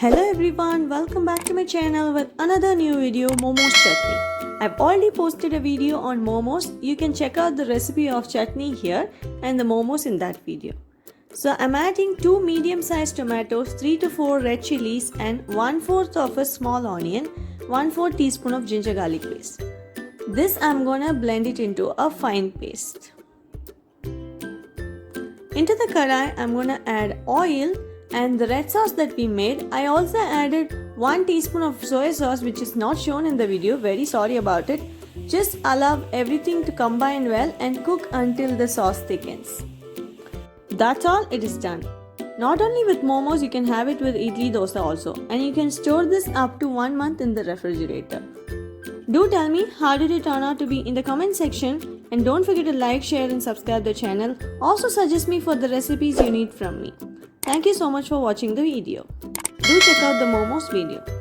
Hello everyone, welcome back to my channel with another new video, Momo Chutney. I've already posted a video on momos. You can check out the recipe of chutney here and the momos in that video. So I'm adding 2 medium-sized tomatoes, 3 to 4 red chilies and 1/4 of a small onion, 1/4 teaspoon of ginger garlic paste. This I'm gonna blend it into a fine paste. Into the kadai I'm gonna add oil and the red sauce that we made. I also added 1 teaspoon of soy sauce, which is not shown in the video. Very sorry about it. Just allow everything to combine well and cook until the sauce thickens. That's all, it is done. Not only with momos, you can have it with idli dosa also, and you can store this up to 1 month in the refrigerator. Do tell me how did it turn out to be in the comment section, and don't forget to like, share and subscribe the channel. Also suggest me for the recipes you need from me. Thank you so much for watching the video. Do check out the momos video.